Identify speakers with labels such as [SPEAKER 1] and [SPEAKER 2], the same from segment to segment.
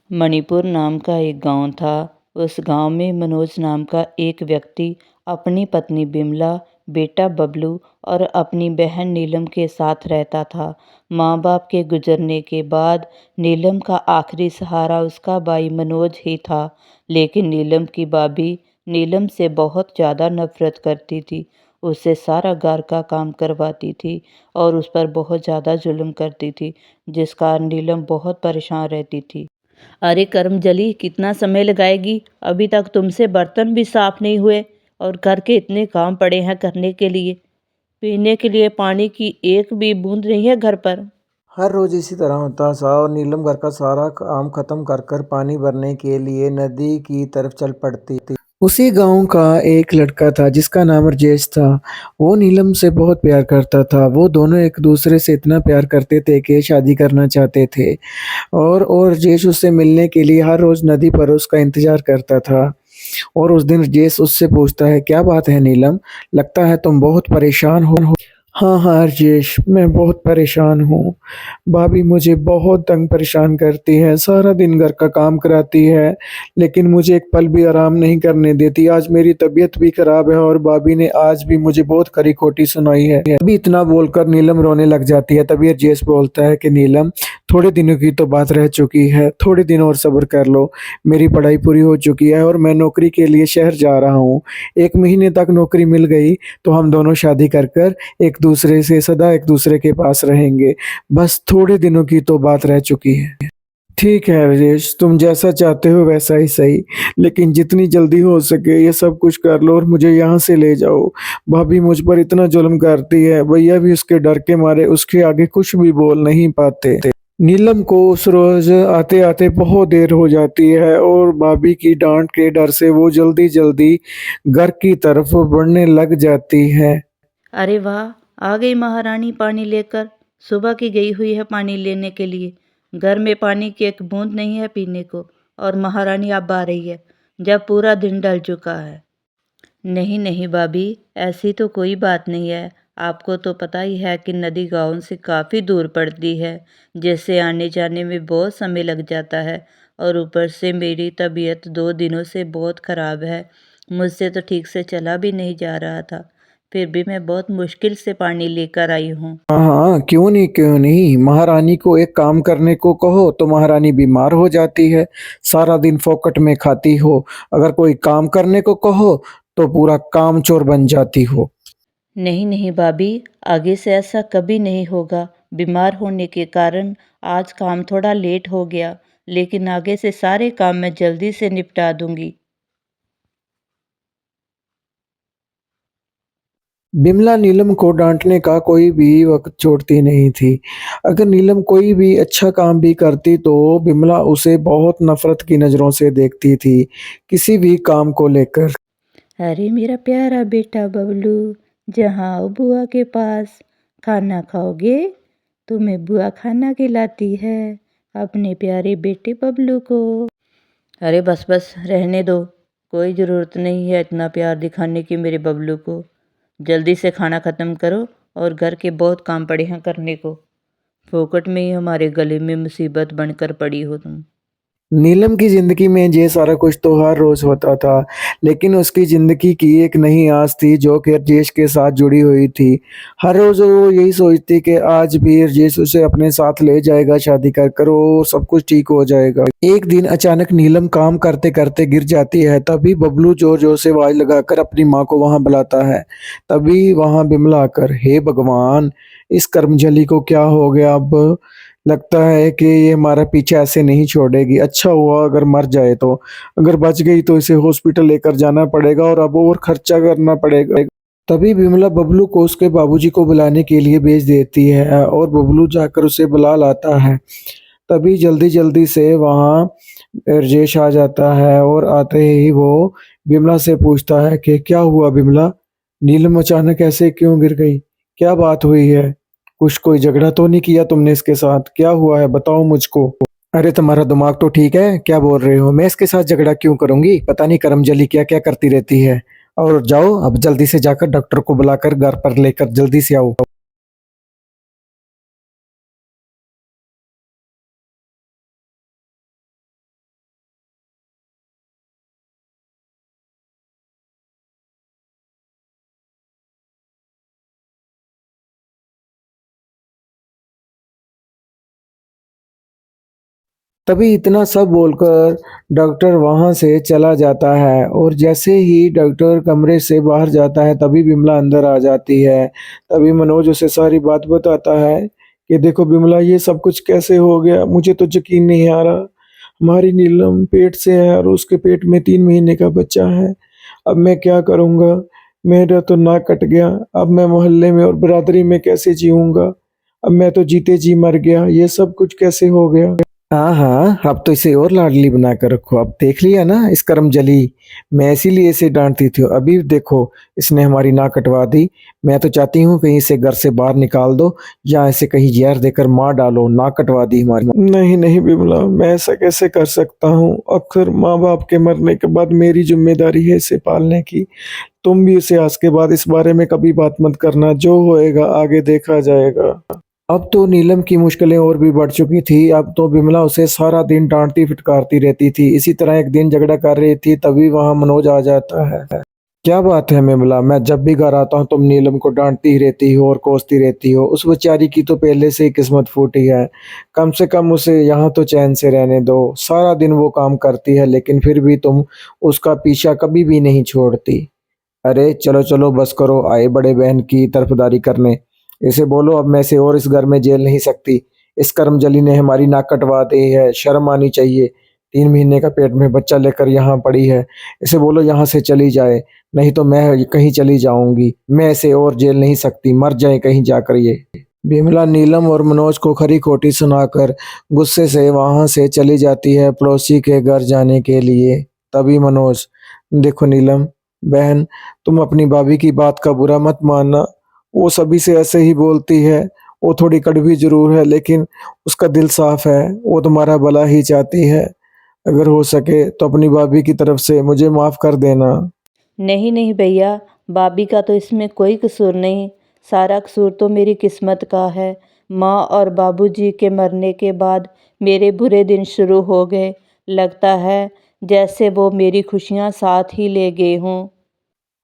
[SPEAKER 1] मणिपुर नाम का एक गांव था। उस गांव में मनोज नाम का एक व्यक्ति अपनी पत्नी बिमला, बेटा बबलू और अपनी बहन नीलम के साथ रहता था। माँ बाप के गुजरने के बाद नीलम का आखिरी सहारा उसका भाई मनोज ही था। लेकिन नीलम की भाभी नीलम से बहुत ज़्यादा नफरत करती थी। उससे सारा घर का काम करवाती थी और उस पर बहुत ज़्यादा जुल्म करती थी, जिस कारण नीलम बहुत परेशान रहती थी। अरे कर्मजली, कितना समय लगाएगी? अभी तक तुमसे बर्तन भी साफ नहीं हुए और घर के इतने काम पड़े हैं करने के लिए। पीने के लिए पानी की एक भी बूंद नहीं है घर पर।
[SPEAKER 2] हर रोज इसी तरह होता था और नीलम घर का सारा काम खत्म कर कर पानी भरने के लिए नदी की तरफ चल पड़ती थी। उसी गांव का एक लड़का था जिसका नाम राजेश था। वो नीलम से बहुत प्यार करता था। वो दोनों एक दूसरे से इतना प्यार करते थे कि शादी करना चाहते थे। और राजेश उससे मिलने के लिए हर रोज नदी पर उसका इंतजार करता था। और उस दिन राजेश उससे पूछता है, क्या बात है नीलम, लगता है तुम बहुत परेशान हो। हाँ हाँ राजेश, मैं बहुत परेशान हूँ। भाभी मुझे बहुत तंग परेशान करती है, सारा दिन घर का काम कराती है, लेकिन मुझे एक पल भी आराम नहीं करने देती। आज मेरी तबीयत भी खराब है और भाभी ने आज भी मुझे बहुत खरी खोटी सुनाई है। अभी इतना बोलकर नीलम रोने लग जाती है। तभी राजेश बोलता है कि नीलम, थोड़े दिनों की तो बात रह चुकी है, थोड़े दिन और सब्र कर लो। मेरी पढ़ाई पूरी हो चुकी है और मैं नौकरी के लिए शहर जा रहा हूँ। 1 महीने तक नौकरी मिल गई तो हम दोनों शादी कर कर एक दूसरे से सदा एक दूसरे के पास रहेंगे। बस थोड़े दिनों की तो बात रह चुकी है। ठीक है राजेश, तुम जैसा चाहते हो वैसा ही सही, लेकिन जितनी जल्दी हो सके ये सब कुछ कर लो और मुझे यहाँ से ले जाओ। भाभी मुझ पर इतना जुल्म करती है, भैया भी उसके डर के मारे उसके आगे कुछ भी बोल नहीं पाते। नीलम को उस रोज आते आते बहुत देर हो जाती है और भाभी की डांट के डर से वो जल्दी जल्दी घर की तरफ बढ़ने लग जाती है।
[SPEAKER 1] अरे वाह, आ गई महारानी पानी लेकर। सुबह की गई हुई है पानी लेने के लिए। घर में पानी की एक बूंद नहीं है पीने को, और महारानी अब आ रही है जब पूरा दिन ढल चुका है। नहीं नहीं भाभी, ऐसी तो कोई बात नहीं है। आपको तो पता ही है कि नदी गांव से काफ़ी दूर पड़ती है, जिससे आने जाने में बहुत समय लग जाता है। और ऊपर से मेरी तबीयत 2 दिनों से बहुत ख़राब है। मुझसे तो ठीक से चला भी नहीं जा रहा था। फिर भी मैं बहुत मुश्किल से पानी लेकर आई हूँ।
[SPEAKER 2] हाँ हाँ, क्यों नहीं क्यों नहीं, महारानी को एक काम करने को कहो तो महारानी बीमार हो जाती है। सारा दिन फोकट में खाती हो। अगर कोई काम करने को कहो तो पूरा काम चोर बन जाती हो।
[SPEAKER 1] नहीं नहीं भाभी, आगे से ऐसा कभी नहीं होगा। बीमार होने के कारण आज काम थोड़ा लेट हो गया, लेकिन आगे से सारे काम मैं जल्दी से निपटा दूंगी।
[SPEAKER 2] बिमला नीलम को डांटने का कोई भी वक्त छोड़ती नहीं थी। अगर नीलम कोई भी अच्छा काम भी करती तो बिमला उसे बहुत नफरत की नजरों से देखती थी, किसी भी काम को लेकर।
[SPEAKER 1] अरे मेरा प्यारा बेटा बबलू, जहाँ आओ बुआ के पास। खाना खाओगे? तुम्हें बुआ खाना खिलाती है, अपने प्यारे बेटे बबलू को। अरे बस बस, रहने दो। कोई ज़रूरत नहीं है इतना प्यार दिखाने की मेरे बबलू को। जल्दी से खाना ख़त्म करो और घर के बहुत काम पड़े हैं करने को। फोकट में ही हमारे गले में मुसीबत बनकर पड़ी हो तुम।
[SPEAKER 2] नीलम की जिंदगी में ये सारा कुछ तो हर रोज होता था, लेकिन उसकी जिंदगी की एक नई आस थी जो कि राजेश के साथ जुड़ी हुई थी। हर रोज वो यही सोचती कि आज भी राजेश उसे अपने साथ ले जाएगा, शादी कर कर वो सब कुछ ठीक हो जाएगा। एक दिन अचानक नीलम काम करते करते गिर जाती है। तभी बबलू जोर जोर से आवाज लगाकर अपनी माँ को वहां बुलाता है। तभी वहां बिमला आकर, हे भगवान, इस कर्मजली को क्या हो गया अब। लगता है कि ये हमारा पीछे ऐसे नहीं छोड़ेगी। अच्छा हुआ अगर मर जाए तो, अगर बच गई तो इसे हॉस्पिटल लेकर जाना पड़ेगा और अब और खर्चा करना पड़ेगा। तभी विमला बबलू को उसके बाबूजी को बुलाने के लिए भेज देती है और बबलू जाकर उसे बुला लाता है। तभी जल्दी जल्दी से वहाँ राजेश आ जाता है और आते ही वो बिमला से पूछता है कि क्या हुआ बिमला, नीलम अचानक ऐसे क्यों गिर गई, क्या बात हुई है। कुछ कोई झगड़ा तो नहीं किया तुमने इसके साथ, क्या हुआ है बताओ मुझको। अरे तुम्हारा दिमाग तो ठीक है, क्या बोल रहे हो, मैं इसके साथ झगड़ा क्यों करूंगी, पता नहीं करमजली क्या क्या करती रहती है। और जाओ अब जल्दी से जाकर डॉक्टर को बुलाकर घर पर लेकर जल्दी से आओ। तभी इतना सब बोलकर डॉक्टर वहाँ से चला जाता है और जैसे ही डॉक्टर कमरे से बाहर जाता है तभी बिमला अंदर आ जाती है। तभी मनोज उसे सारी बात बताता है कि देखो बिमला ये सब कुछ कैसे हो गया? मुझे तो यकीन नहीं आ रहा। हमारी नीलम पेट से है और उसके पेट में 3 महीने का बच्चा है। अब मैं क्या करूँगा? मेरा तो नाक कट गया। अब मैं मोहल्ले में और बिरादरी में कैसे जीऊँगा? अब मैं तो जीते जी मर गया। ये सब कुछ कैसे हो गया? हाँ, हाँ, अब तो इसे और लाडली बना कर रखो। अब देख लिया ना इस कर्मजली, मैं इसीलिए इसे डाँटती थी। अभी देखो इसने हमारी नाक कटवा दी। मैं तो चाहती हूँ कहीं इसे घर से बाहर निकाल दो या इसे कहीं ज़हर देकर मार डालो, नाक कटवा दी हमारी। नहीं, नहीं बिमला, मैं ऐसा कैसे कर सकता हूँ? आखिर माँ-बाप के मरने के बाद मेरी ज़िम्मेदारी है इसे पालने की। तुम भी इसे आज के बाद इस बारे में कभी बात मत करना, जो होएगा आगे देखा जाएगा। अब तो नीलम की मुश्किलें और भी बढ़ चुकी थी। अब तो बिमला उसे सारा दिन डाँटती-फिटकारती रहती थी। इसी तरह एक दिन झगड़ा कर रही थी तभी वहाँ मनोज आ जाता है। क्या बात है बिमला, मैं जब भी घर आता हूँ तुम नीलम को डाँटती ही रहती हो और कोसती रहती हो। उस बेचारी की तो पहले से ही किस्मत फूटी है। कम से कम उसे यहाँ तो चैन से रहने दो। सारा दिन वो काम करती है लेकिन फिर भी तुम उसका पीछा कभी भी नहीं छोड़ती। अरे चलो, चलो बस करो, आए बड़े बहन की तरफदारी करने। इसे बोलो अब मैं इसे और इस घर में झेल नहीं सकती। इस कर्मजली ने हमारी नाक कटवा दी है, शर्म आनी चाहिए। 3 महीने का पेट में बच्चा लेकर यहाँ पड़ी है। इसे बोलो यहाँ से चली जाए, नहीं तो मैं कहीं चली जाऊँगी। मैं इसे और झेल नहीं सकती, मर जाए कहीं जाकर ये। बिमला नीलम और मनोज को खरी-खोटी सुनाकर गुस्से से वहाँ से चली जाती है पड़ोसी के घर जाने के लिए। तभी मनोज, देखो नीलम, बहन, तुम अपनी भाभी की बात का बुरा मत मानना। वो सभी से ऐसे ही बोलती है। वो थोड़ी कड़वी ज़रूर है लेकिन उसका दिल साफ है। वो तुम्हारा भला ही चाहती है। अगर हो सके तो अपनी भाभी की तरफ से मुझे माफ़ कर देना।
[SPEAKER 1] नहीं नहीं भैया, भाभी का तो इसमें कोई कसूर नहीं। सारा कसूर तो मेरी किस्मत का है। माँ और बाबूजी के मरने के बाद मेरे बुरे दिन शुरू हो गए। लगता है जैसे वो मेरी खुशियाँ साथ ही ले गए हों।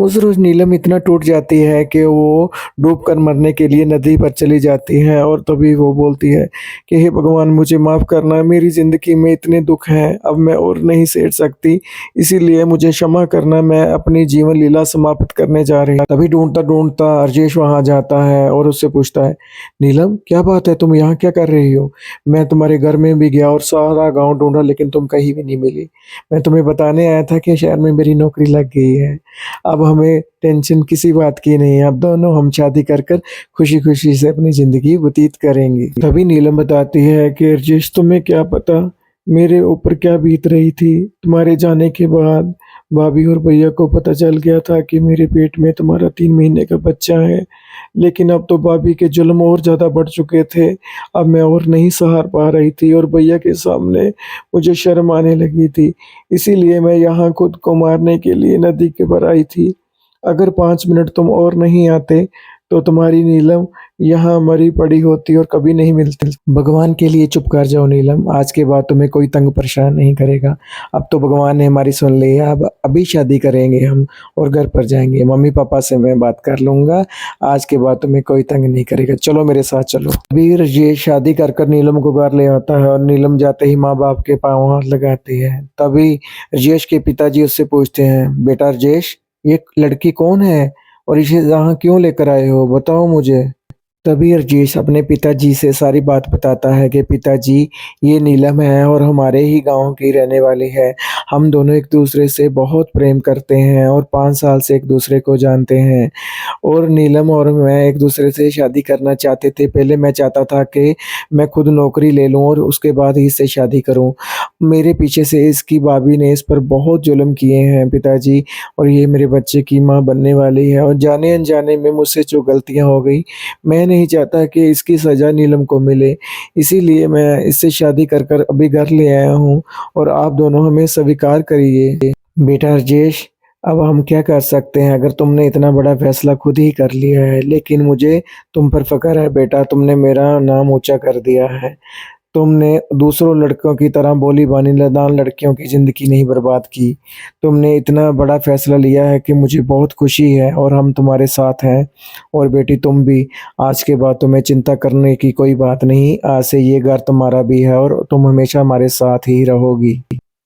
[SPEAKER 2] उस रोज़ नीलम इतना टूट जाती है कि वो डूब कर मरने के लिए नदी पर चली जाती है और तभी वो बोलती है कि हे भगवान मुझे माफ़ करना, मेरी ज़िंदगी में इतने दुःख हैं, अब मैं और नहीं सह सकती, इसीलिए मुझे क्षमा करना, मैं अपनी जीवन लीला समाप्त करने जा रही हूँ। तभी ढूँढता-ढूँढता अर्जेश वहाँ जाता है और उससे पूछता है, नीलम क्या बात है, तुम यहाँ क्या कर रही हो? मैं तुम्हारे घर में भी गया और सारा गाँव ढूँढा लेकिन तुम कहीं भी नहीं मिली। मैं तुम्हें बताने आया था कि शहर में मेरी नौकरी लग गई है। अब हमें टेंशन किसी बात की नहीं है, अब दोनों हम शादी कर कर खुशी-खुशी से अपनी ज़िंदगी व्यतीत करेंगे। तभी नीलम बताती है कि राजेश तुम्हें क्या पता मेरे ऊपर क्या बीत रही थी। तुम्हारे जाने के बाद भाभी और भैया को पता चल गया था कि मेरे पेट में तुम्हारा 3 महीने का बच्चा है। लेकिन अब तो भाभी के जुल्म और ज़्यादा बढ़ चुके थे। अब मैं और नहीं सहार पा रही थी और भैया के सामने मुझे शर्म आने लगी थी। इसीलिए मैं यहाँ खुद को मारने के लिए नदी के पार आई थी। अगर 5 मिनट तुम और नहीं आते, तो तुम्हारी नीलम यहाँ मरी पड़ी होती और कभी नहीं मिलती। भगवान के लिए चुप कर जाओ नीलम, आज के बाद तुम्हें कोई तंग परेशान नहीं करेगा। अब तो भगवान ने हमारी सुन ली है, अब अभी शादी करेंगे हम और घर पर जाएँगे। मम्मी-पापा से मैं बात कर लूँगा, आज के बाद तुम्हें कोई तंग नहीं करेगा। चलो मेरे साथ चलो। अभी ये शादी कर कर नीलम को घर ले आता है और नीलम जाते ही माँ-बाप के पाँव हाथ लगाती है। तभी राजेश के पिताजी उससे पूछते हैं, बेटा राजेश, ये लड़की कौन है और इसे यहाँ क्यों लेकर आए हो? बताओ मुझे। तभी राजेश अपने पिताजी से सारी बात बताता है कि पिताजी ये नीलम है और हमारे ही गाँव की रहने वाली है। हम दोनों एक-दूसरे से बहुत प्रेम करते हैं और 5 साल से एक-दूसरे को जानते हैं और नीलम और मैं एक-दूसरे से शादी करना चाहते थे। पहले मैं चाहता था कि मैं खुद नौकरी ले लूँ और उसके बाद ही इससे शादी करूँ। मेरे पीछे से इसकी भाभी ने इस पर बहुत जुल्म किए हैं पिताजी और ये मेरे बच्चे की माँ बनने वाली है और जाने-अनजाने में मुझसे जो गलतियाँ हो गई, मैं नहीं चाहता कि इसकी सज़ा नीलम को मिले। इसीलिए मैं इससे शादी कर कर अभी घर ले आया हूँ और आप दोनों हमें स्वीकार करिए। बेटा राजेश, अब हम क्या कर सकते हैं अगर तुमने इतना बड़ा फैसला खुद ही कर लिया है, लेकिन मुझे तुम पर फ़क्र है बेटा, तुमने मेरा नाम ऊँचा कर दिया है। तुमने दूसरों लड़कों की तरह भोली-भाली नादान लड़कियों की ज़िंदगी नहीं बर्बाद की। तुमने इतना बड़ा फ़ैसला लिया है कि मुझे बहुत खुशी है और हम तुम्हारे साथ हैं। और बेटी तुम भी, आज के बाद तुम्हें चिंता करने की कोई बात नहीं। आज से ये घर तुम्हारा भी है और तुम हमेशा हमारे साथ ही रहोगी।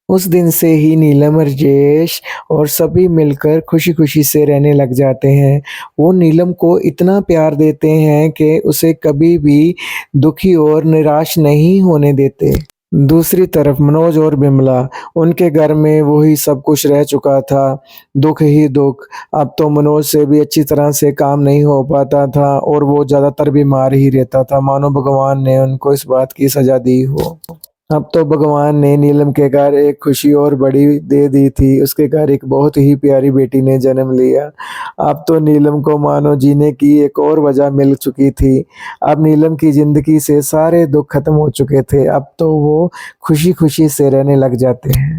[SPEAKER 2] उस दिन से ही नीलम, राजेश और सभी मिलकर खुशी-खुशी से रहने लग जाते हैं। वो नीलम को इतना प्यार देते हैं कि उसे कभी भी दुखी और निराश नहीं होने देते। दूसरी तरफ मनोज और बिमला, उनके घर में वही सब कुछ रह चुका था, दुःख ही दुःख। अब तो मनोज से भी अच्छी तरह से काम नहीं हो पाता था और वो ज़्यादातर बीमार ही रहता था, मानो भगवान ने उनको इस बात की सज़ा दी हो। अब तो भगवान ने नीलम के घर एक खुशी और बड़ी दे दी थी, उसके घर एक बहुत ही प्यारी बेटी ने जन्म लिया। अब तो नीलम को मानो जीने की एक और वजह मिल चुकी थी। अब नीलम की ज़िंदगी से सारे दुःख खत्म हो चुके थे, अब तो वो खुशी-खुशी से रहने लग जाते हैं।